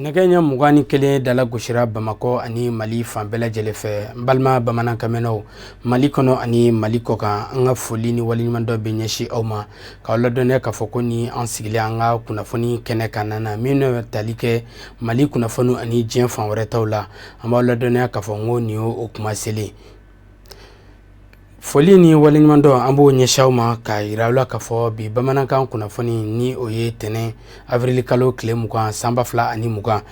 Naganya mugani kelen dala goshira Bamako ani Mali fan bɛɛ lajɛlen fɛ balma bamanan kamɛnɛw Mali kɔnɔ ani Mali kɔ kan an ka foli ni waliɲuman dɔ bɛ ɲɛsin aw ma k'aw ladɔnniya k'a fɔ ko ni an sigilen an ka kunnafoni kɛnɛ kan na min bɛ tali kɛ Mali kunnafoni ani diɲɛ fan wɛrɛ taw la an b'aw ladɔnniya k'a fɔ ko nin ye o kuma selen foli ni waliɲuman dɔ an b'o ɲɛsin aw ma k'a yira aw la k'a fɔ bi bamanankan kunnafoni ni o ye tɛnɛn avril kalo tile 20 sanba 2 ani 20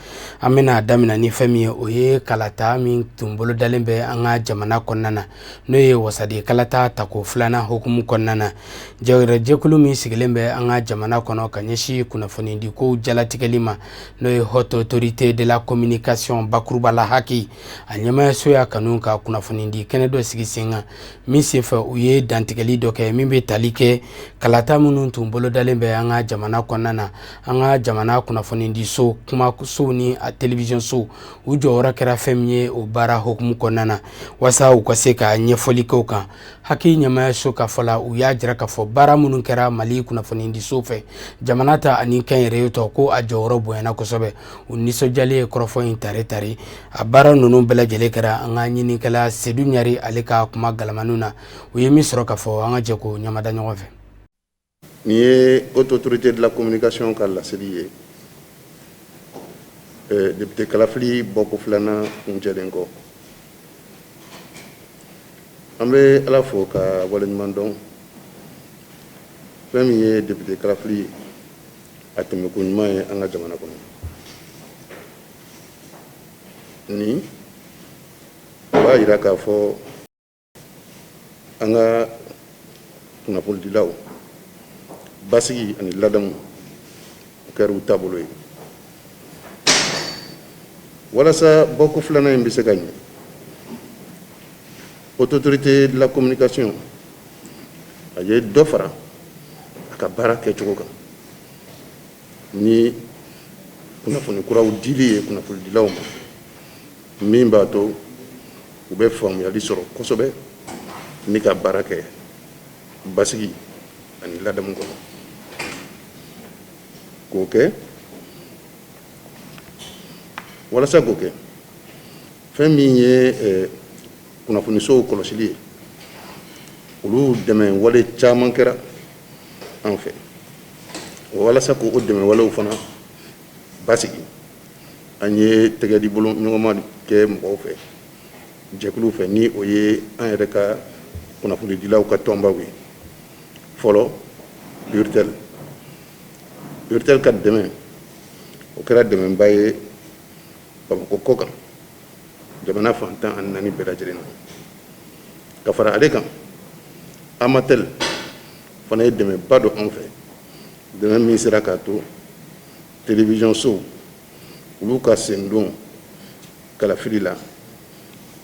an bɛna daminɛ ni fɛn min ye o ye kalata min tun bolo dalen bɛ an ka jamana kɔnɔna na n'o ye wasadi kalata tako filanan hukumu kɔnɔna na jɛkulu min sigilen bɛ an ka jamana kɔnɔ ka ɲɛsin kunnafoni di ko jalatigɛli ma n'o ye haute autorité de la communication bakuruba la haki a ɲɛmayaso y'a kanu ka kunnafoni di kɛnɛ dɔ sigi sen kan min senfɛ u ye dantigɛli dɔ kɛ min bɛ tali kɛ kalata minnu tun bolo dalen bɛ an ka jamana kɔnɔna na an ka jamana kunnafoni di so kuma so ni a télévision so u jɔyɔrɔ kɛra fɛn min ye o baara hukumu kɔnɔna na wasa u ka se ka ɲɛfɔli kɛw kan haki ɲɛmayaso ka fɔ la u y'a jira k'a fɔ baara minnu kɛra Mali kunnafoni di so fɛ jamana ta ani kɛnyɛrɛye tɔ ko a jɔyɔrɔ bonyana kosɛbɛ u nisɔndiyalen ye kɔrɔfɔ in tare a baara ninnu bɛɛ lajɛlen kɛra an ka ɲinikɛla Sedu Ɲari ale ka kuma galamanu na u ye min sɔrɔ k'a fɔ an ka jɛ ko ɲamada ɲɔgɔn fɛ. Ni ye haute autorité de la communication ka laseli ye député Kalafili bɔko filanan kun jɛlen kɔ an bɛ Ala fo ka waleɲuman dɔn fɛn min ye député Kalafili a tɛmɛko ɲuman ye an ka jamana kɔnɔ ni o b'a jira k'a fɔ an ka kunnafonidilaw basigi ani ladamu o kɛra u taabolo ye walasa bɔko filanan in bɛ se ka ɲɛ haute autorité de la communication a ye dɔ fara a ka baara kɛcogo kan ni kunnafoni kuraw dili ye kunnafonidilaw ma min b'a to u bɛ faamuyali sɔrɔ kosɛbɛ ni ka baara kɛ basigi ani ladamu kɔnɔ k'o kɛ walasa k'o kɛ fɛn min ye kunnafonisow kɔlɔsili ye olu dɛmɛ wale caman kɛra an fɛ walasa k'o dɛmɛ walew fana basigi an ye tɛgɛdi bolo ɲɔgɔnma kɛ mɔgɔw fɛ jɛkuluw fɛ ni o ye an yɛrɛ ka kunnafonidilaw ka tɔnbaw ye fɔlɔ Urtel ka dɛmɛ o kɛra dɛmɛba ye Bamako kɔ kan jamana fantan ani 4 bɛɛ lajɛlen na ka fara ale kan Amatel fana ye dɛmɛba dɔ an fɛ dɛmɛ min sera k'a to télévision so olu ka sen don Kalafili la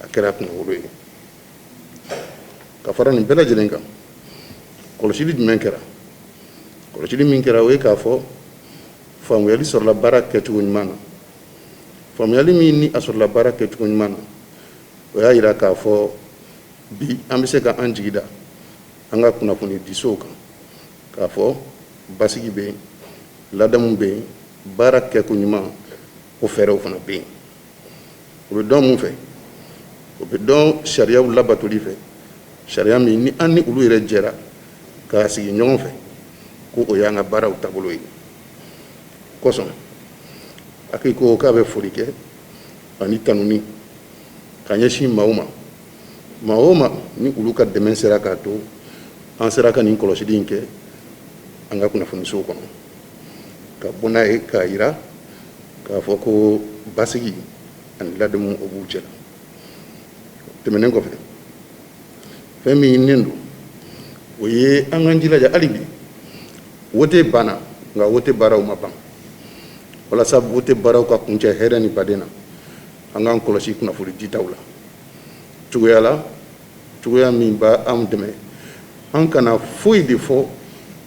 a kɛra kunnawolo ye ka fara nin bɛɛ lajɛlen kan kɔlɔsili jumɛn kɛra kɔlɔsili min kɛra o ye k'a fɔ faamuyali sɔrɔla baara kɛcogo ɲuman na faamuyali min ni a sɔrɔla baara kɛcogo ɲuman na o y'a jira k'a fɔ bi an bɛ se ka an jigi da an ka kunnafoni disow kan k'a fɔ basigi bɛ yen ladamu bɛ yen baara kɛko ɲuman o fɛɛrɛw fana bɛ yen o bɛ dɔn mun fɛ o bɛ dɔn sariyaw labatoli fɛ sariya min ni an ni olu yɛrɛ jɛra k'a sigi ɲɔgɔn fɛ ko o y'an ka baaraw taabolo ye kosɔn a ko k'a bɛ foli kɛ ani tanuni ka ɲɛsin maa o ma ni olu ka dɛmɛ sera k'a to an sera ka nin kɔlɔsili in kɛ an ka kunnafonisow kɔnɔ ka bɔ n'a ye k'a jira k'a fɔ ko basigi ani ladamu o b'u cɛ la tɛmɛnen kɔfɛ fɛn min ɲininen don o ye an k'an jilaja hali bi wote banna nka wote baaraw ma ban walasa wote baaraw ka kuncɛ hɛrɛ ni baden na an k'an kɔlɔsi kunnafoni ditaw la cogoya min b'a an dɛmɛ an kana foyi de fɔ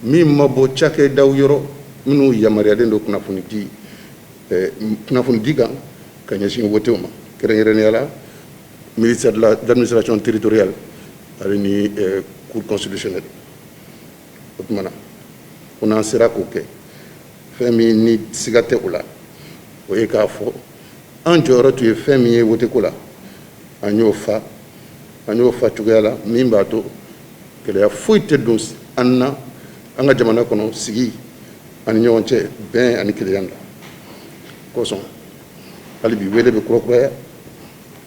min ma bɔ cakɛdaw yɔrɔ minnu yamaruyalen don kunnafoni di kan ka ɲɛsin wotew ma kɛrɛnkɛrɛnnenya la ministère de l'administration territoriale avec ni cour constitutionnelle otmana on en sera coquet femi ni sigate ola o e ka fo an joro tu femi e wote kola anyo fa tugala mimbato kele ya fuite dos anna anga jamana kono sigi an ñonche ben an kiliyanda ko son ali bi wele be kura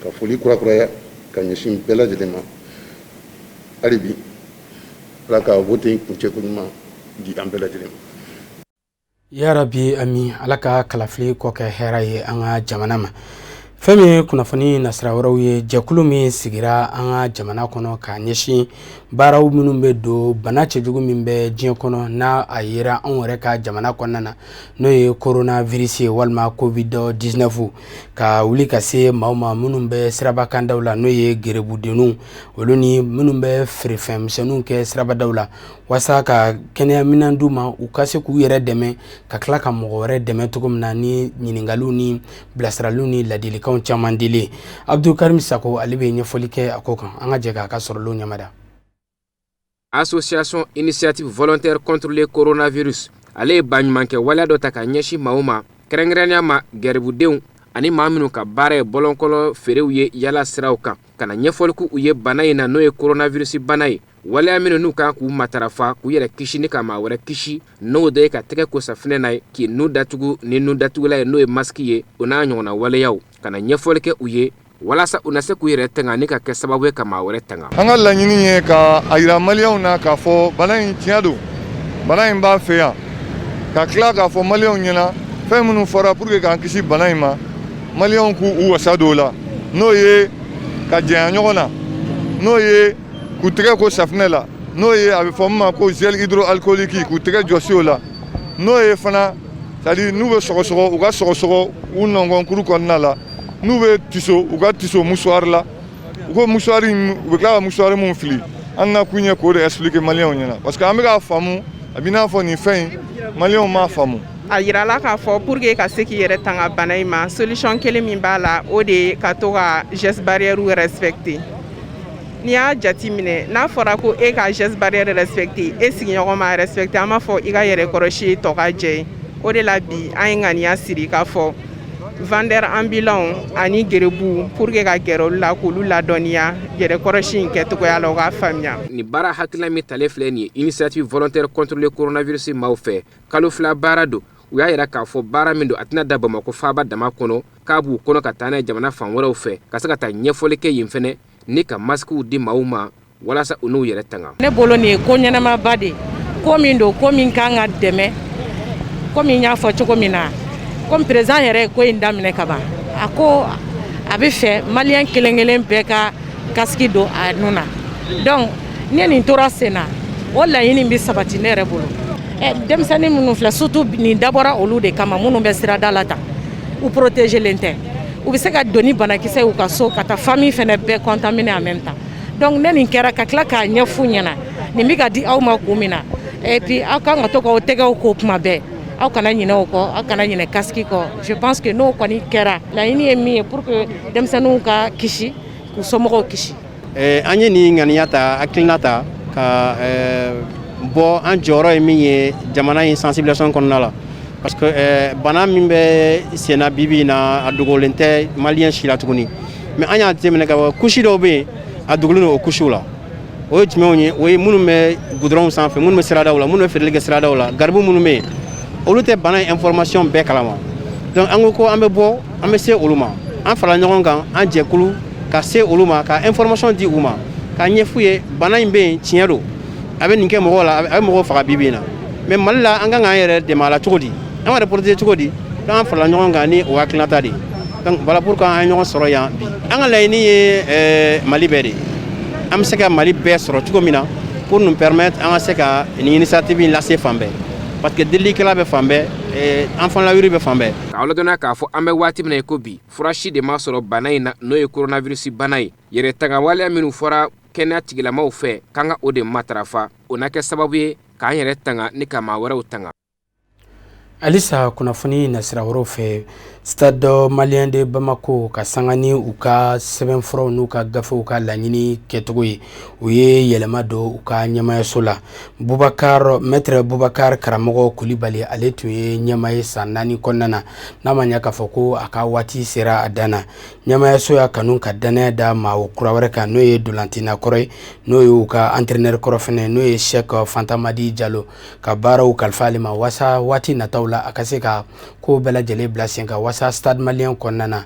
ka foli kura ka nyishim bela jedema ali bi la ka vote kunche kunma di ambela jedema ya rabbi ami alaka kalafli ko ka hera ye anga jamana ma femi kunafoni nasra waraw ye jakulu mi sigira anga jamana kono ka nyeshi baraw minnu be do bana cejugu min be diɲɛ kono na a yera an wɛrɛ ka jamana kɔnɔna na no ye coronavirus ye walma covid-19 ka wuli ka se maaw ma minnu be sirabakandaw la no ye gerebudenu olu ni minnu be feerefɛnmisɛnninw kɛ sirabadaw la wasa ka kɛnɛya minan d'u ma u ka se k'u yɛrɛ dɛmɛ ka tila ka mɔgɔ wɛrɛ dɛmɛ cogo min na ni ɲiningaliw ni bilasiraliw ni ladilikanw caman dili Abdulkarim Sako ale be ɲɛfɔli kɛ a ko kan an ka jɛ k'a ka sɔrɔliw ɲamada. Association Initiative Volontaire contre le Coronavirus ale baɲumankɛ waleya dɔ ta ka ɲɛsi maaw ma kɛrɛnkɛrɛnnenya ma gɛribudenw ani maa minnu ka baara ye bɔlɔnkɔlɔ feerew ye yala siraw kan kana ɲɛfɔli k'u ye bana in na n'o ye coronavirus bana ye waleya minnu n'u kan k'u matarafa k'u yɛrɛ kisi ni ka maa wɛrɛ kisi n'o de ye ka tɛgɛ ko safinɛ na ye k'i nu datugu ni nu datugula ye n'o ye masiki ye o n'a ɲɔgɔnna waleyaw kana ɲɛfɔli kɛ u ye walasa u na se k'u yɛrɛ tanga ni ka kɛ sababu ye ka maa wɛrɛ tanga. An ka laɲini ye ka a yira maliyɛnw na k'a fɔ bana in tiɲɛ don bana in b'a fɛ yan ka tila k'a fɔ maliyɛnw ɲɛna fɛn minnu fɔra pour que k'an kisi bana in ma maliyɛnw k'u wasa don o la n'o ye ka janya ɲɔgɔn na n'o ye k'u tɛgɛ ko safinɛ la n'o ye a bɛ fɔ min ma ko gel hydroalcoolique k'u tɛgɛ jɔsi o la n'o ye fana c'est-à-dire n'u bɛ sɔgɔsɔgɔ u ka sɔgɔsɔgɔ u nɔnkɔnkuru kɔnɔna la n'u bɛ tiso u ka tiso musuwari la u ko musuwari u bɛ tila ka musuwari mun fili an na kun ye k'o de expliquer maliyɛnw ɲɛna parce que an bɛ k'a faamu a bɛ n'a fɔ nin fɛn in maliyɛnw m'a faamu. A yirala k'a fɔ pour que ka se k'i yɛrɛ tanga bana in ma solution kelen min b'a la o de ye ka to ka geste barrière respecter n'i y'a jati minɛ n'a fɔra ko e ka geste barrière respecter e sigiɲɔgɔn m'a respecter an b'a fɔ i ka yɛrɛ kɔrɔsi tɔ ka jɛ ye o de la bi an ye ŋaniya siri k'a fɔ vendeur ambulant ani gerebu pour que ka gɛrɛ olu la k'olu ladɔnniya yɛrɛ kɔrɔsi in kɛcogoya la u k'a faamuya. Ni baara hakilina min talen filɛ nin ye initiative volontaire contre le coronavirus maaw fɛ kalo fila baara don u y'a yira k'a fɔ baara min don a tɛna da Bamakɔ faaba dama kɔnɔ k'a b'u kɔnɔ ka taa n'a ye jamana fan wɛrɛw fɛ ka se ka taa ɲɛfɔli kɛ yen fɛnɛ ni ka maskiw di maaw ma walasa u n'u yɛrɛ tanga. Ne bolo nin ye ko ɲɛnamaba de ko min don ko min kan ka dɛmɛ ko min y'a fɔ cogo min na comme président yɛrɛ ye ko in daminɛ ka ban a ko a bɛ fɛ maliyɛn kelen-kelen bɛɛ ka kasiki don a nun na donc ni nin tora sen na o laɲini bɛ sabati ne yɛrɛ bolo denmisɛnnin minnu filɛ surtout nin dabɔra olu de kama minnu bɛ sirada la tan u protégelen tɛ u bɛ se ka don ni banakisɛ y'u ka so ka taa famille fɛnɛ bɛɛ contaminer en même temps donc ne nin kɛra ka tila k'a ɲɛfu ɲɛna nin bɛ ka di aw ma kun min na et puis aw kan ka to k'aw tɛgɛw ko kuma bɛɛ aw kana ɲinɛ o kɔ aw kana ɲinɛ kasiki kɔ je pense que n'o kɔni kɛra laɲini ye min ye pour que denmisɛnninw ka kisi k'u somɔgɔw kisi. An ye nin ŋaniya ta hakilina ta ka bɔ an jɔyɔrɔ ye min ye jamana in sensibilisation kɔnɔna la parce que bana min bɛ senna bibi in na a dogolen tɛ maliyɛn si la tuguni mais an y'a jateminɛ ka fɔ couche dɔw bɛ yen a dogolen don o couchew la o ye jumɛnw ye o ye minnu bɛ goudron sanfɛ minnu bɛ siradaw la minnu bɛ feereli kɛ siradaw la garibu minnu bɛ yen olu tɛ bana information bɛɛ kalama donc an ko an bɛ bɔ an bɛ se olu ma an fara ɲɔgɔn kan an jɛkulu ka se olu ma ka information di u ma ka ɲɛfu ye bana in bɛ yen tiɲɛ don a bɛ nin kɛ mɔgɔw la a bɛ mɔgɔw faga bibi in na mais Mali la an kan k'an yɛrɛ dɛmɛ a la cogo di an yɛrɛ protéger cogo di donc an fara ɲɔgɔn kan ni o hakilinata de donc voilà pourquoi an ye ɲɔgɔn sɔrɔ yan bi an ka laɲini ye Mali bɛɛ de an bɛ se ka Mali bɛɛ sɔrɔ cogo min na pour nous permettre an ka se ka nin initiative in lase fan bɛɛ parce que delikɛla bɛ fan bɛɛ enfant lawiri bɛ fan bɛɛ. K'aw ladɔnniya k'a fɔ an bɛ waati min na ko bi fura si de ma sɔrɔ bana in na n'o ye coronavirus bana ye yɛrɛ tanga waleya minnu fɔra kɛnɛya tigilamaw fɛ k'an ka o de matarafa o na kɛ sababu ye k'an yɛrɛ tanga ni ka maa wɛrɛw tanga. Alisa kunnafoni nasira wɛrɛw fɛ stade malien de Bamako ka sanga ni u ka sɛbɛnfuraw n'u ka gafew ka laɲini kɛcogo ye u ye yɛlɛma don u ka ɲɛmayaso la. Maître Boubacar Karamɔgɔ Kulibali ale tun ye ɲɛmaa ye san 4 kɔnɔna na n'a ma ɲɛ k'a fɔ ko a ka waati sera a dan na. Ɲɛmayaso y'a kanu ka danaya da maa kura wɛrɛ kan n'o ye Dolantina kɔrɔ ye n'o ye u ka entraîneur kɔrɔ fɛnɛ n'o ye Cheikh Fantamadi Diallo ka baaraw kalifa ale ma wasa waati nataw la a ka se ka ko bɛɛ lajɛlen bila sen kan wasa stade malien kɔnɔna na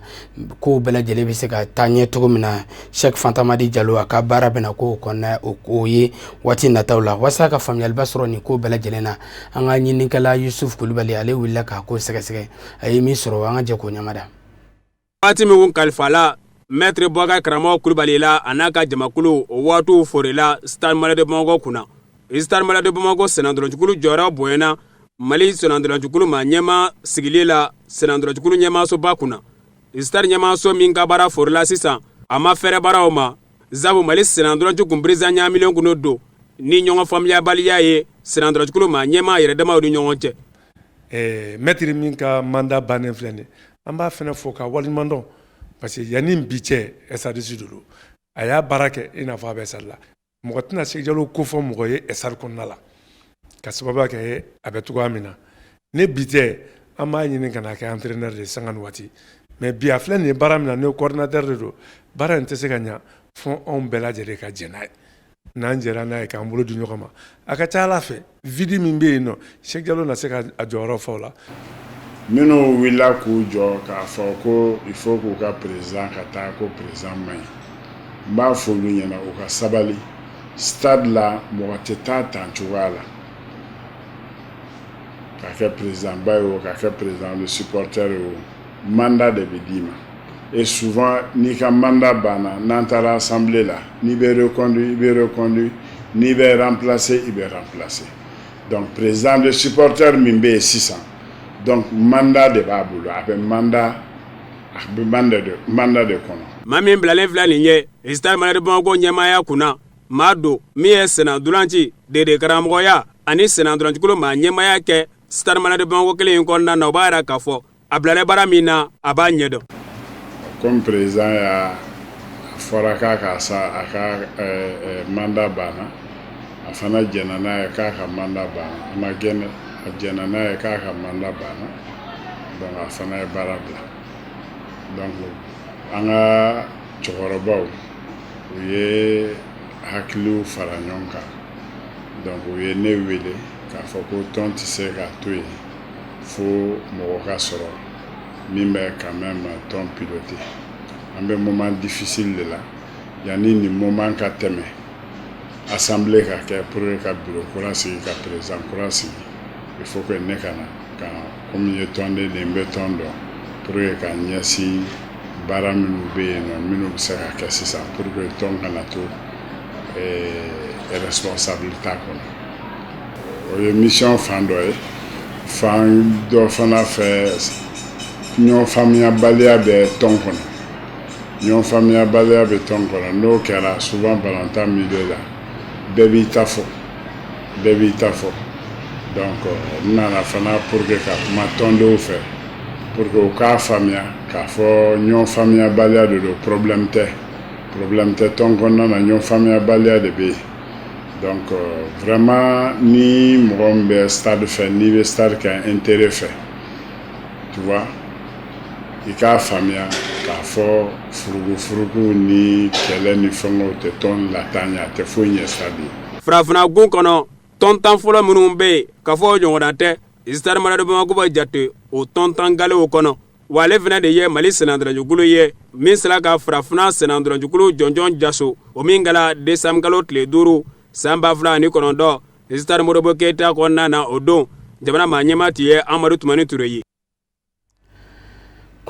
ko bɛɛ lajɛlen bɛ se ka taa ɲɛ cogo min na Cheikh Fantamadi Diallo a ka baara bɛna ko kɔnɔna o ye waati nataw la wasa ka faamuyaliba sɔrɔ nin ko bɛɛ lajɛlen na an ka ɲininikɛla Yusuf Kulibali ale wulila k'a ko sɛgɛsɛgɛ a ye min sɔrɔ an ka jɛ k'o ɲamada. Waati min kalifa la Maître Boubacar Karamɔgɔ Kulibali la a n'a ka jamakulu o waatiw forela stade malien de Bamako kunna. Stade malien de Bamako senandɔrɔjukulu jɔyɔrɔ bonyana Mali senandɔrɔjukulu ma ɲɛma sigili la senandɔrɔjukulu ɲɛmaasoba kunna. Stade ɲɛmaaso min ka baara forela sisan a ma fɛrɛ baaraw ma zabu Mali senandɔrɔjukulu président ɲaamiliyɔn kuno don ni ɲɔgɔn faamuyabaliya ye senandɔrɔjukulu ma ɲɛma yɛrɛ damaw ni ɲɔgɔn cɛ. Maître min ka mandat bannen filɛ nin an b'a fɛnɛ fɔ ka waliɲuman dɔn parce que yanni bi cɛ SADC de don a y'a baara kɛ i n'a fɔ a bɛ SAD la mɔgɔ tɛna Cheikh Diallo ko fɔ mɔgɔ ye SAD kɔnɔna la ka sababuya kɛ a bɛ cogoya min na ne bi tɛ an b'a ɲini ka na kɛ entraîneur de sanga ni waati mais bi a filɛ nin ye baara min na ne coordinateur de don baara in tɛ se ka ɲa fɔ anw bɛɛ lajɛlen ka jɛ n'a ye n'an jɛra n'a ye k'an bolo di ɲɔgɔn ma a ka ca Ala fɛ vide min bɛ yen nɔ Cheikh Diallo na se ka a jɔyɔrɔ fa o la. minnu wulila k'u jɔ k'a fɔ ko il faut k'u ka président ka taa ko président man ɲi n b'a fɔ olu ɲɛna u ka sabali stade la mɔgɔ tɛ taa tan cogoya la k'a kɛ président ba ye o k'a kɛ président de supporter ye o mandat de bɛ d'i ma et souvent n'i ka mandat banna n'an taara assemblée la n'i bɛ reconduit i bɛ reconduit n'i bɛ remplacer i bɛ remplacer donc président de supporter min bɛ yen sisan donc mandat de b'a bolo a bɛ mandat de kɔnɔ. Maa min bilalen filɛ nin ye stade malien de Bamako ɲɛmaaya kunna maa don min ye senadɔlanci Dede karamɔgɔya ani senadɔlancikulu maa ɲɛmaaya kɛ stade malien de Bamako kelen in kɔnɔna na o b'a yira k'a fɔ a bilalen baara min na a b'a ɲɛdɔn. Comme président y'a fɔra k'a ka sa a ka mandat banna a fana jɛnna n'a ye k'a ka mandat banna a ma gɛn a jɛnna n'a ye k'a ka mandat banna donc a fana ye baara bila donc an ka cɛkɔrɔbaw u ye hakiliw fara ɲɔgɔn kan donc u ye ne wele k'a fɔ ko tɔn tɛ se k'a to yen fo mɔgɔ ka sɔrɔ min bɛ quand même tɔn piloter an bɛ moment difficile de la yanni nin moment ka tɛmɛ assemblée ka kɛ pour ka bureau kura sigi ka président kura sigi il faut que ne ka na ka komi ye tɔnden de n bɛ tɔn dɔn pour ka ɲɛsin baara minnu bɛ yen nɔ minnu bɛ se ka kɛ sisan pour que tɔn kana to responsabilité kɔnɔ o ye mission fan dɔ ye fan dɔ fana fɛ ɲɔgɔn faamuyabaliya bɛ tɔn kɔnɔ ɲɔgɔn faamuyabaliya bɛ tɔn kɔnɔ n'o kɛra souvent balontan milieu la bɛɛ b'i ta fɔ donc n nana fana pour que ka kuma tɔndenw fɛ pour que u k'a faamuya k'a fɔ ɲɔgɔn faamuyabaliya de don problème tɛ tɔn kɔnɔna na ɲɔgɔn faamuyabaliya de bɛ yen donc vraiment ni mɔgɔ min bɛ stade fɛ n'i bɛ stade kɛ intérêt fɛ tu vois i k'a faamuya k'a fɔ furugufurugu ni kɛlɛ ni fɛngɛw tɛ tɔn lataa ɲɛ a tɛ foyi ɲɛ stade ye. Farafina gun kɔnɔ tɔn tan fɔlɔ minnu bɛ yen k'a fɔ o ɲɔgɔnna tɛ stade malien de Bamako bɛ jate o tɔn tan galew kɔnɔ wa ale fana de ye Mali senandɔrɔjukulu ye min sera ka farafina senandɔrɔjukulu jɔnjɔn jaso o min kɛra décembre kalo tile 5 san 2009 stade Modibo Keyita kɔnɔna na o don jamana maa ɲɛmaa tun ye Amadu Tumani Ture ye.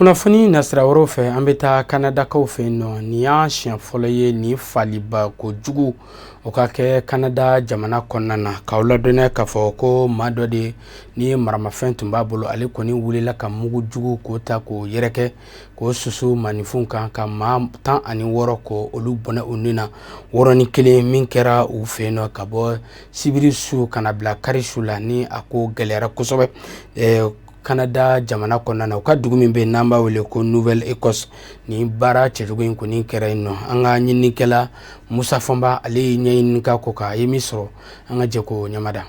kunnafoni nasira wɛrɛw fɛ an bɛ taa kanadakaw fɛ yen nɔ nin y'a siɲɛ fɔlɔ ye nin faliba kojugu o ka kɛ kanada jamana kɔnɔna na k'aw ladɔnniya k'a fɔ ko maa dɔ de ni maramafɛn tun b'a bolo ale kɔni wulila ka mugu jugu k'o ta k'o yɛrɛkɛ k'o susu maninfinw kan ka maa 16 ko olu bɔnɛ u nin na wɔɔrɔnin kelen min kɛra u fɛ yen nɔ ka bɔ sibiri su kana bila kari su la ni a ko gɛlɛyara kosɛbɛ Canada jamana kɔnɔna na u ka dugu min bɛ n'an b'a wele ko Nouvelle Écosse ni baara cɛjugu in kɔni kɛra yen nɔ an ka ɲininikɛla Musa Fɔnba ale ye ɲɛɲini ka ko ka ye min sɔrɔ an ka jɛ ko ɲamada.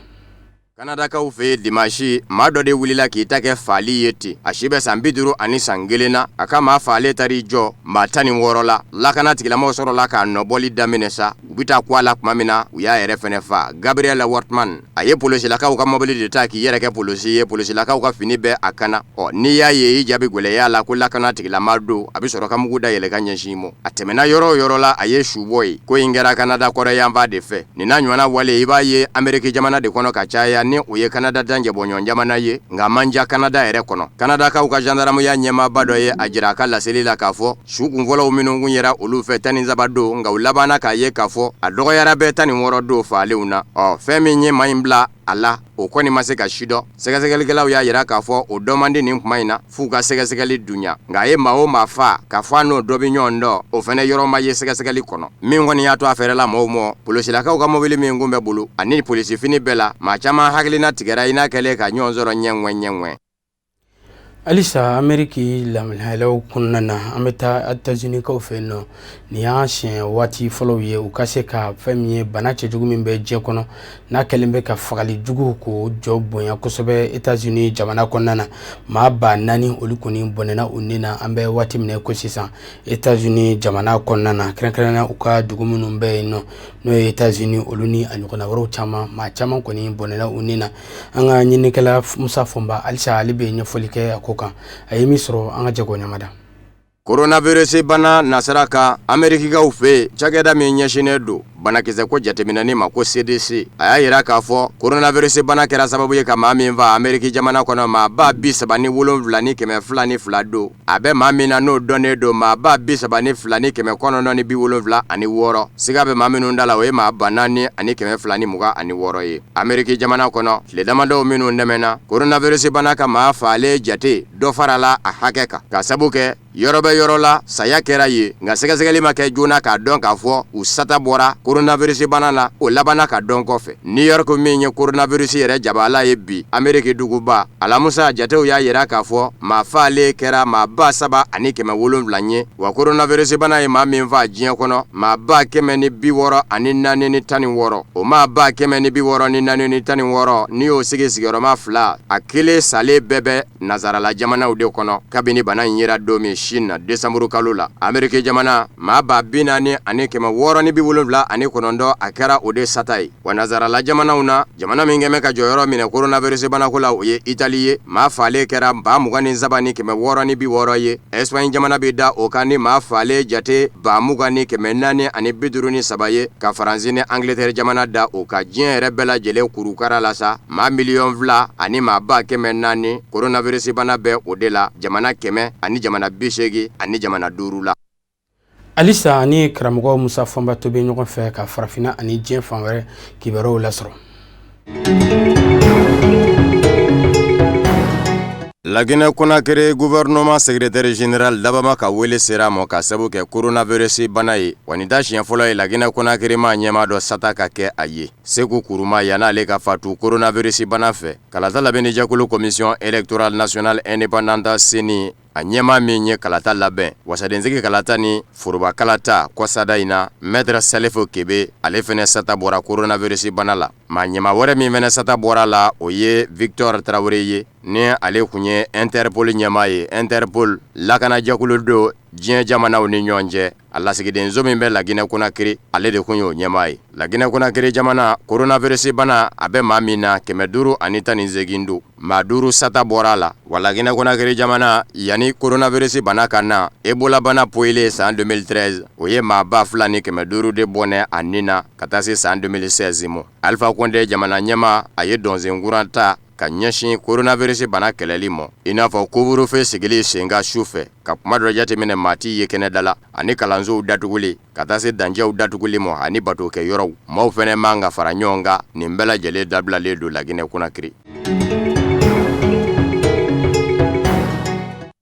Kanadakaw fɛ dimanche maa dɔ de wulila k'i ta kɛ faali ye ten a si bɛ san 50 ani san 1 na a ka maa faale tari jɔ maa 16 la lakana tigilamaw sɔrɔla k'a nɔbɔli daminɛ sa u bɛ taa kuwa la tuma min na u y'a yɛrɛ fɛnɛ fa Gabriel Wortman a ye polisilakaw ka mobili de ta k'i yɛrɛ kɛ polisi ye polisilakaw ka fini bɛɛ a kana n'i y'a ye i jaabi gwɛlɛya la ko lakana tigilama don a bɛ sɔrɔ ka mugu da yɛlɛ ka ɲɛsin mɔ a tɛmɛna yɔrɔ o yɔrɔ la a ye su bɔ ye ko in kɛra Kanada kɔrɔyanfan de fɛ nin n'a ɲɔgɔnna wale i b'a ye Amérique jamana de kɔnɔ ka caya ni o ye Canada dan jɛbɔɲɔgɔn jamana ye nka manja Canada yɛrɛ kɔnɔ Canadakaw ka gendarmeya ɲɛmaaba dɔ ye a jira a ka laseli la k'a fɔ su kunfɔlɔw minnu kun yɛra olu fɛ 17 don nka u labanna k'a ye k'a fɔ a dɔgɔyara bɛɛ 16 don faalenw na fɛn min ye maa in bila a la o kɔni ma se ka si dɔn sɛgɛsɛgɛlikɛlaw y'a yira k'a fɔ o dɔ man di nin kuma in na f'u ka sɛgɛsɛgɛli dunya nka a ye maa o maa fa k'a fɔ a n'o dɔ bɛ ɲɔgɔn dɔn o fɛnɛ yɔrɔ ma ye sɛgɛsɛgɛli kɔnɔ min kɔni y'a to a fɛrɛla maaw mɔ polisilakaw ka mobili min kun bɛ bolo ani polisifini bɛɛ la maa caman hakilina tigɛra i n'a kɛlen ka ɲɔgɔn sɔrɔ ɲɛŋwɛ Alisa Ameriki lamɛnhɛlaw kɔnɔna na an bɛ taa États-Unis kaw fɛ yen nɔ nin y'a siɲɛ waati fɔlɔw ye u ka se ka fɛn min ye bana cɛjugu min bɛ diɲɛ kɔnɔ n'a kɛlen bɛ ka fagali jugu k'o jɔ bonya kosɛbɛ États-Unis jamana kɔnɔna na maa 4,000 olu kɔni bɔnɛna u nin na an bɛ waati min ko sisan États-Unis jamana kɔnɔna na kɛrɛnkɛrɛnnenya u ka dugu minnu bɛ yen nɔ n'o ye États-Unis olu ni a ɲɔgɔnna wɛrɛw caman maa caman kɔni bɔnɛna u nin na an ka ɲininikɛla Musa Fɔnba halisa ale bɛ ɲɛfɔli kɛ a ko kan a ye min sɔrɔ an ka jɛ ko ɲamada. Coronavirus bana nasara ka Amerikikaw fɛ cakɛda min ɲɛsinnen don banakisɛ ko jateminɛni ma ko CDC a y'a yira k'a fɔ coronavirus bana kɛra sababu ye ka maa min fa Ameriki jamana kɔnɔ maa 37,202 don a bɛ maa min na n'o dɔnnen don maa 32,976 siga bɛ maa minnu da la o ye maa 4,226 ye Ameriki jamana kɔnɔ tile damadɔw minnu dɛmɛna coronavirus bana ka maa faale jate dɔ farala a hakɛ kan ka sabu kɛ yɔrɔ bɛ yɔrɔ la saya kɛra ye nka sɛgɛsɛgɛli ma kɛ joona k'a dɔn k'a fɔ u sata bɔra coronavirus bana la o labanna ka dɔn kɔfɛ New York min ye coronavirus yɛrɛ jabala ye bi Ameriki duguba alamusa jatew y'a yira k'a fɔ maa faale kɛra maa 7,700 ye wa coronavirus bana ye maa min fa diɲɛ kɔnɔ maa 164,416 o maa 164,416 ni y'o sigi sigiyɔrɔma 2 a kelen sale bɛɛ bɛ nazarala jamanaw de kɔnɔ kabini bana in yera don min Chine Desanburu kalo la Ameriki jamana maa 40,679 a kɛra o de sata ye wa nazarala jamanaw na jamana min kɛmɛ ka jɔyɔrɔ minɛ coronavirus banako la o ye Italie ye maa faale kɛra 27,660 ye Espagne jamana bɛ da o kan ni maa faale jate 20,453 ye ka Faransi ni Angleterre jamana da o ka diɲɛ yɛrɛ bɛɛ lajɛlen kurukara la sa maa 2,000,000 ani maa 400,000 coronavirus bana bɛ o de la jamana 100 ani jamana 80 ani jamana 5 la Alisa ani karamɔgɔ Musa Fɔnba to bɛ ɲɔgɔn fɛ ka farafina ani diɲɛ fan wɛrɛ kibaruyaw lasɔrɔ. La Guinée-Conakry gouvernement secrétaire général Dabama ka wele sera ma ka sabu kɛ coronavirus bana ye wa nin ta siɲɛ fɔlɔ ye La Guinée-Conakry ma ɲɛma dɔ sata ka kɛ a ye Seku Kuruma yan'ale ka fatu coronavirus bana fɛ kalata labɛn ni jɛkulu commission électorale nationale indépendante CENI a ɲɛma min ye kalata labɛn wasadensigi kalata ni foroba kalata kɔsada in na maître Salifo Kebe ale fɛnɛ sata bɔra coronavirus bana la maa ɲɛma wɛrɛ min fɛnɛ sata bɔra la o ye Victor Traoré ye ni ale kun ye Interpol ɲɛma ye Interpol lakana jɛkulu do diɲɛ jamanaw ni ɲɔgɔn cɛ a lasigidenso min bɛ La Guinée-Conakry ale de kun y'o ɲɛma ye La Guinée-Conakry jamana coronavirus bana a bɛ maa min na 518 don maa 5 sata bɔra la wa La Guinée-Conakry jamana yani coronavirus bana ka na Ebola bana poyile san 2013 o ye maa 2,500 de bɔnɛ a nin na ka taa se san 2016 mo Alpha Condé jamana ɲɛma a ye dɔnsen kuran ta ka ɲɛsin coronavirus bana kɛlɛli ma i n'a fɔ couvre-feu sigili senga su fɛ ka kuma dɔ jateminɛ maa t'i ye kɛnɛda la ani kalansow datuguli ka taa se dancɛw datuguli ma ani batokɛ yɔrɔw maaw fɛnɛ man ka fara ɲɔgɔn kan nin bɛɛ lajɛlen dabilalen don Laginɛ Conakry.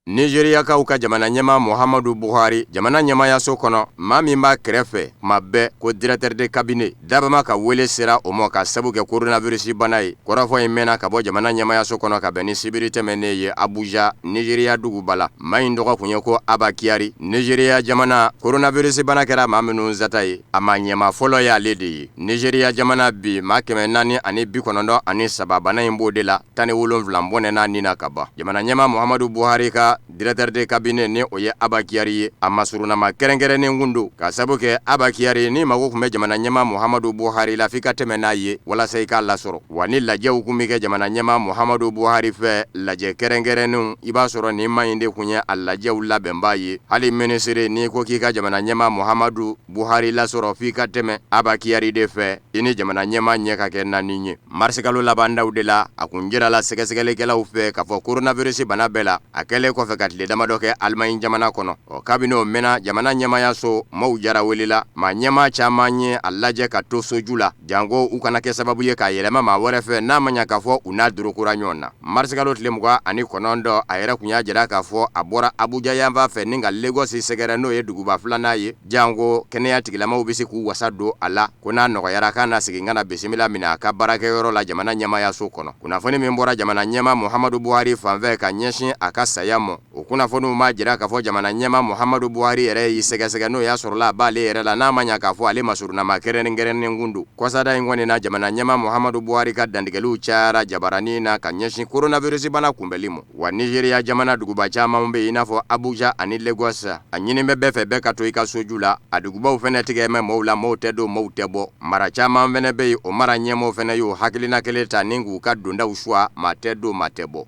Nigeriakaw ka jamana ɲɛma Muhammadu Buhari jamana ɲɛmayaso kɔnɔ maa min b'a kɛrɛfɛ kuma bɛɛ ko directeur de cabinet dabama ka wele sera o ma ka sabu kɛ coronavirus bana ye kɔrɔfɔ in mɛnna ka bɔ jamana ɲɛmayaso kɔnɔ ka bɛn ni sibiri tɛmɛnen ye Abuja Nigeria duguba la maa in tɔgɔ kun ye ko Aba Kyari. Nigeria jamana coronavirus bana kɛra maa minnu zata ye a ma ɲɛma fɔlɔ ye ale de ye. Nigeria jamana bi maa 493 bana in b'o de la 17 bɔnɛna nin na ka ban. Jamana ɲɛma Muhammadu Buhari ka directeur de cabinet ni o ye Aba Kyari ye a masurunama kɛrɛnkɛrɛnnen kun don ka sabu kɛ Aba Kyari ni mago kun bɛ jamana ɲɛma Muhammadu Buhari la f'i ka tɛmɛ n'a ye walasa i k'a lasɔrɔ wa ni lajɛw kun bɛ kɛ jamana ɲɛma Muhammadu Buhari fɛ lajɛ kɛrɛnkɛrɛnnenw i b'a sɔrɔ nin ma in de kun ye a lajɛw labɛnbaa ye hali ministre ni ko k'i ka jamana ɲɛma Muhammadu Buhari lasɔrɔ f'i ka tɛmɛ Aba Kyari de fɛ i ni jamana ɲɛma ɲɛ ka kɛ naani ye. Mars kalo labandaw de la a kun jirala sɛgɛsɛgɛlikɛlaw fɛ k'a fɔ coronavirus bana bɛɛ la a kɛlen kɔfɛ ka tile damadɔ kɛ Almaɲi jamana kɔnɔ kabini o mɛnna jamana ɲɛmayaso maaw jara welela maa ɲɛma caman ye a lajɛ ka to soju la janko u kana kɛ sababu ye k'a yɛlɛma maa wɛrɛ fɛ n'a ma ɲa k'a fɔ u n'a durukura ɲɔgɔn na. Mars kalo tile 29 a yɛrɛ kun y'a jira k'a fɔ a bɔra Abuja yanfan fɛ ni ka Lagos sɛgɛrɛ n'o ye duguba filanan ye janko kɛnɛya tigilamaw bɛ se k'u wasa don a la ko n'a nɔgɔyara k'a na segin ka na bisimila minɛ a ka baarakɛyɔrɔ la jamana ɲɛmayaso kɔnɔ. Kunnafoni min bɔra jamana ɲɛma Muhammadu Buhari fanfɛ ka ɲɛsin a ka saya ma o kunnafoniw ma jira k'a fɔ jamana ɲɛma Muhammadu Buhari yɛrɛ y'i sɛgɛsɛgɛ n'o y'a sɔrɔla a b'ale yɛrɛ la n'a ma ɲa k'a fɔ ale masurunama kɛrɛnkɛrɛnnen kun don. Kɔsada in kɔni na jamana ɲɛma Muhammadu Buhari ka dantigɛliw cayara jabaranin na ka ɲɛsin coronavirus bana kunbɛli ma wa Nigeria jamana duguba caman bɛ i n'a fɔ Abuja ani Lagos a ɲini bɛ bɛɛ fɛ bɛɛ ka to i ka soju la a dugubaw fɛnɛ tigɛ mɛ maaw la maaw tɛ don maaw tɛ bɔ mara caman fɛnɛ bɛ yen o mara ɲɛmɔgɔw fɛnɛ y'o hakilina kelen ta ni k'u ka dondaw suwa maa tɛ don maa tɛ bɔ.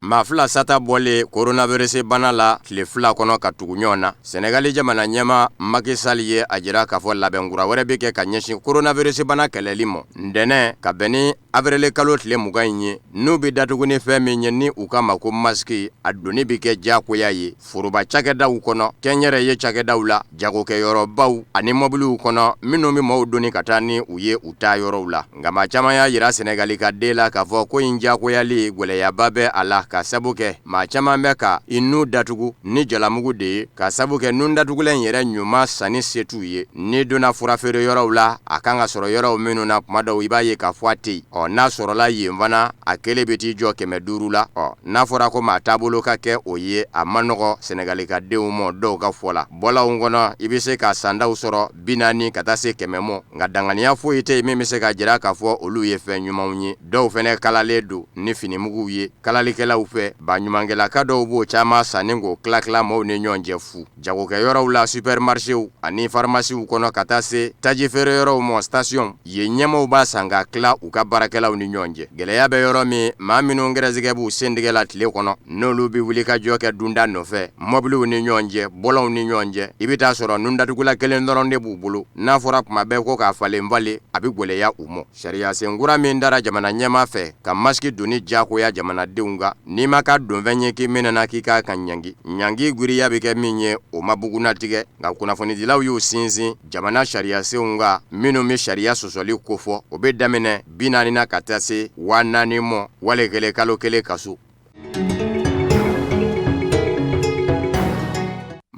Maa fila sata bɔle coronavirus bana la tile fila kɔnɔ ka tugu ɲɔgɔn na Senegali jamana ɲɛma Macky Sall ye a jira k'a fɔ labɛnkura wɛrɛ bɛ kɛ ka ɲɛsin coronavirus bana kɛlɛli ma ntɛnɛn ka bɛn ni avril kalo tile 20 in ye n'u bɛ datugu ni fɛn min ye ni u ka ma ko masque a donni bɛ kɛ diyagoya ye foroba cakɛdaw kɔnɔ kɛnyɛrɛye cakɛdaw la jagokɛyɔrɔbaw ani mobiliw kɔnɔ minnu bɛ maaw donni ka taa ni u ye u taa yɔrɔw la nka maa caman y'a jira Senegali ka den la k'a fɔ ko in diyagoyali gwɛlɛyaba bɛ a la ka sabu kɛ maa caman bɛ ka i nu datugu ni jalamugu de ye ka sabu kɛ nun datugulen yɛrɛ ɲuman sanni se t'u ye ni donna furafeere yɔrɔw la a kan ka sɔrɔ yɔrɔw minnu na kuma dɔw i b'a ye k'a fɔ a tɛ yen n'a sɔrɔla yen fana a kelen bɛ t'i jɔ 500 la n'a fɔra ko maa taabolo ka kɛ o ye a ma nɔgɔ Senegali ka denw ma dɔw ka fɔ la bɔlaw kɔnɔ i bɛ se ka sandaw sɔrɔ 40 ka taa se 100 ma nka danganiya foyi tɛ yen min bɛ se ka jira k'a fɔ olu ye fɛn ɲumanw ye dɔw fɛnɛ kalalen don ni finimuguw ye kalalikɛlaw fɛ baɲumankɛlaka dɔw b'o caman sanni k'o tila maaw ni ɲɔgɔn cɛ fu jagokɛyɔrɔw la supermarchew ani pharmaciw kɔnɔ ka taa se taji feere yɔrɔw ma station yen ɲɛmɔgɔw b'a san ka tila u ka baarakɛlaw ni ɲɔgɔn cɛ gɛlɛya bɛ yɔrɔ min maa minnu gɛrɛsɛgɛ b'u sentigɛ la tile kɔnɔ n'olu bɛ wuli ka jɔ kɛ dunda nɔfɛ mobiliw ni ɲɔgɔn cɛ bɔlɔnw ni ɲɔgɔn cɛ i bɛ taa sɔrɔ nun datugula kelen dɔrɔn de b'u bolo n'a fɔra kuma bɛɛ ko k'a falen falen a bɛ gwɛlɛya u ma sariya senkura min dara jamana ɲɛma fɛ ka masiki donni diyagoya jamanadenw kan n'i ma ka donfɛn ye k'i minɛna k'i k'a kan ɲangi giriya bɛ kɛ min ye o ma buguna tigɛ nka kunnafonidilaw y'u sinsin jamana sariyasenw kan minnu bɛ sariya sɔsɔli kofɔ o bɛ daminɛ 40 na ka taa se 40 mɔ wale kelen kalo kelen kaso.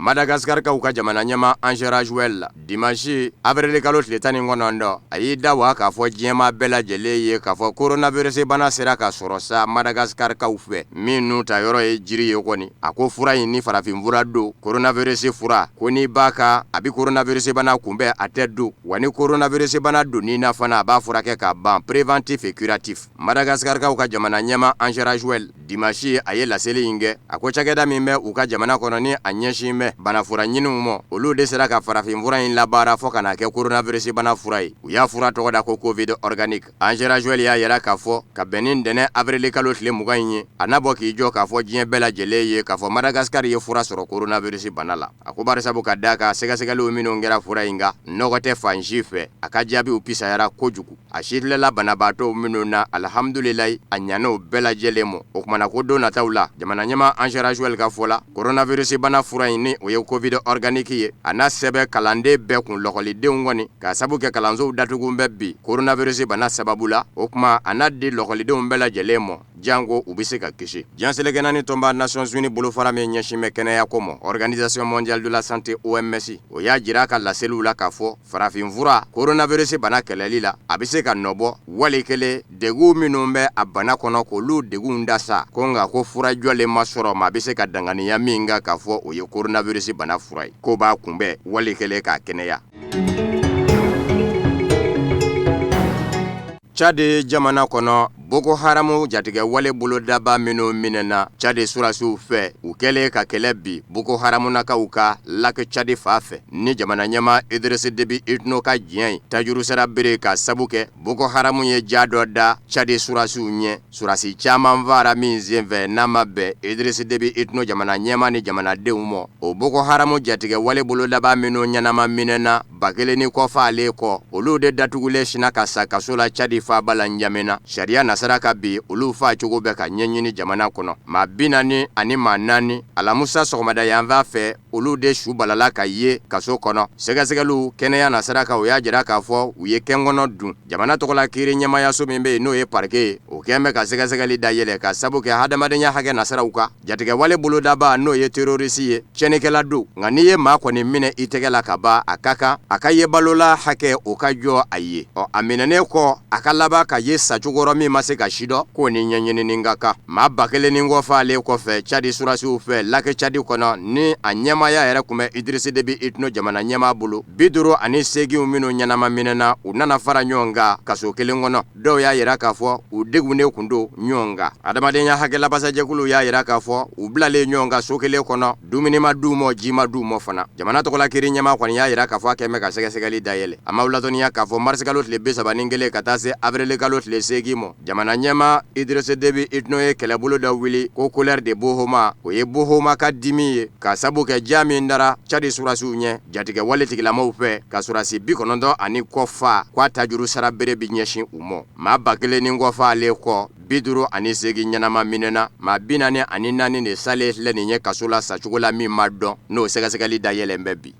Madagascar ka u ka jamana ɲɛma Angela Joel la dimanche avril kalo tile 19 a y'i da wa k'a fɔ diɲɛma bɛɛ lajɛlen ye k'a fɔ coronavirus bana sera ka sɔrɔ sa Madagascar kaw fɛ minnu ta yɔrɔ ye jiri ye kɔni a ko fura in ni farafin fura don coronavirus fura ko n'i b'a ka a bɛ coronavirus bana kunbɛn a tɛ don wa ni coronavirus bana don ni na fana a b'a furakɛ ka ban préventif et curatif Madagascar kaw ka jamana ɲɛma Angela Joel dimanche a ye laseli in kɛ a ko cakɛda min bɛ u ka jamana kɔnɔ ni a ɲɛsin bɛ bana fura ɲiniw mɔ olu de sera ka farafin fura in labaara fɔ kana kɛ coronavirus bana fura ye u y'a fura tɔgɔ da ko covid organique Angela Joel y'a yɛrɛ k'a fɔ ka bɛn ni dɛnɛ avril kalo tile 20 in ye a n'a bɔ k'i jɔ k'a fɔ diɲɛ bɛɛ lajɛlen ye k'a fɔ Madagascar ye fura sɔrɔ coronavirus bana la a ko bari sabu ka d'a kan sɛgɛsɛgɛliw minnu kɛra fura in kan nɔgɔ tɛ fan si fɛ a ka jaabiw pisayara kojugu a sirilala banabaatɔw minnu na alhamdulilayi a ɲan'o bɛɛ lajɛlen mɔ o kumana ko don nataw la jamana ɲɛma Angela Joel ka fɔ la coronavirus bana fura in ni o ye covid organique ye a n'a sɛbɛ kalanden bɛɛ kun lɔgɔlidenw kɔni ka sabu kɛ kalansow datugun bɛ bi coronavirus bana sababu la o kuma a n'a di lɔgɔlidenw bɛɛ lajɛlen mɔ jango u bɛ se ka kisi diɲɛseleke naani tɔnba Nations Unies bolofara min ɲɛsin bɛ kɛnɛya ko mɔ Organisation mondiale de la santé OMS o y'a jira ka laseliw la k'a fɔ farafin fura coronavirus bana kɛlɛli la a bɛ se ka nɔbɔ wali kelen degun minnu bɛ a bana kɔnɔ k'olu degun dasa ko nka ko fura jɔlen ma sɔrɔ ma a bɛ se ka danganiya min kan k'a fɔ o ye coronavirus bana fura ye ko b'a kunbɛn wali kelen k'a kɛnɛya. Chade jamana kɔnɔ Boko Haramu jatigɛ wale bolo daba minnu minɛna Chade surasiw fɛ u kɛlen ka kɛlɛ bi Boko Haramu nakaw ka laki Chade fa fɛ ni jamana ɲɛma Idriss Déby Itno ka diɲɛ ye tajuru sera bere ka sabu kɛ Boko Haramu ye ja dɔ da Chade surasiw ɲɛ surasi caman fara min senfɛ n'a ma bɛn Idriss Déby Itno jamana ɲɛma ni jamanadenw mɔ o Boko Haramu jatigɛ wale bolo daba minnu ɲɛnama minɛna ba kelen ni kɔfa ale kɔ olu de datugulen sina ka sa kaso la Chade fa bala ɲamina sariya saraka bi olu fa cogo bɛ ka ɲɛɲini jamana kɔnɔ maa 40 ani maa 4 alamusa sɔgɔmada yanfɛ fɛ olu de su balala ka ye kaso kɔnɔ sɛgɛsɛgɛliw kɛnɛya na saraka o y'a jira k'a fɔ u ye kɛnkɔnɔ dun jamana tɔgɔla kiiri ɲɛmayaso min bɛ yen n'o ye parquet ye o kɛn bɛ ka sɛgɛsɛgɛli dayɛlɛ ka sabu kɛ hadamadenya hakɛ nasaraw kan jatigɛ wale bolodaba n'o ye terroriste ye cɛnikɛla don nka n'i ye maa kɔni minɛ i tɛgɛ la ka ban a ka kan a ka ye balola hakɛ o ka jɔ a ye a minɛnen kɔ a ka laban ka ye sacogorɔ min ma se ka sidɔ ko ni ɲɛɲinini ka kan maa 1000 ni kɔfa ale kɔfɛ Chade surasiw fɛ laki Chade kɔnɔ ni a ɲɛmaya yɛrɛ kun bɛ Idriss Déby Itno jamana ɲɛma bolo 58 minnu ɲɛnama minɛna u nana fara ɲɔgɔn kan kaso kelen kɔnɔ dɔw y'a yira k'a fɔ u degunnen kun don ɲɔgɔn kan adamadenya hakɛlabasajɛkulu y'a yira k'a fɔ u bilalen ɲɔgɔn kan so kelen kɔnɔ dumuni ma d'u ma ji ma d'u ma fana jamana tɔgɔla kiiri ɲɛma kɔni y'a yira k'a fɔ a kɛn bɛ ka sɛgɛsɛgɛli dayɛlɛ a ma ladɔnniya k'a fɔ mars kalo tile 31 ka taa se avril kalo tile 8 mɔ jamana ɲɛma Idriss Déby Itno ye kɛlɛbolo dɔ wuli ko colère de Bohoma o ye Bohoma ka dimi ye ka sabu kɛ ja min dara Chade surasiw ɲɛ jatigɛ wale tigilamaw fɛ ka surasi 90 ani kɔfa k'a tajuru sara bere bi ɲɛsin u mɔ maa 1000 ni kɔfa ale kɔ 58 ɲɛnama minɛna maa 44 de sale filɛ nin ye kaso la sacogo la min ma dɔn n'o sɛgɛsɛgɛli dayɛlɛn bɛ bi.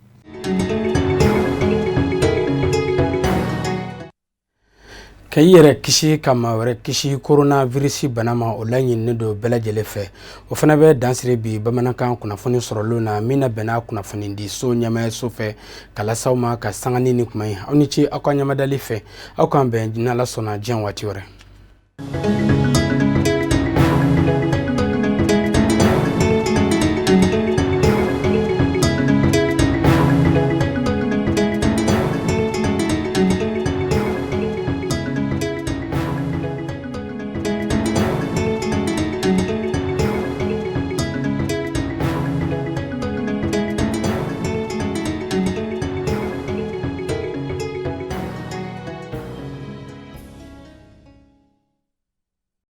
Ka i yɛrɛ kisi ka maa wɛrɛ kisi coronavirus bana ma o laɲininen don bɛɛ lajɛlen fɛ o fana bɛ dansiri bi bamanankan kunnafoni sɔrɔlen na min na bɛnna kunnafoni di so ɲɛmayaso fɛ ka lasaw ma ka sangani ni kuma ye aw ni ce aw ka ɲamadali fɛ aw k'an bɛn n'Ala sɔnna diɲɛ waati wɛrɛ.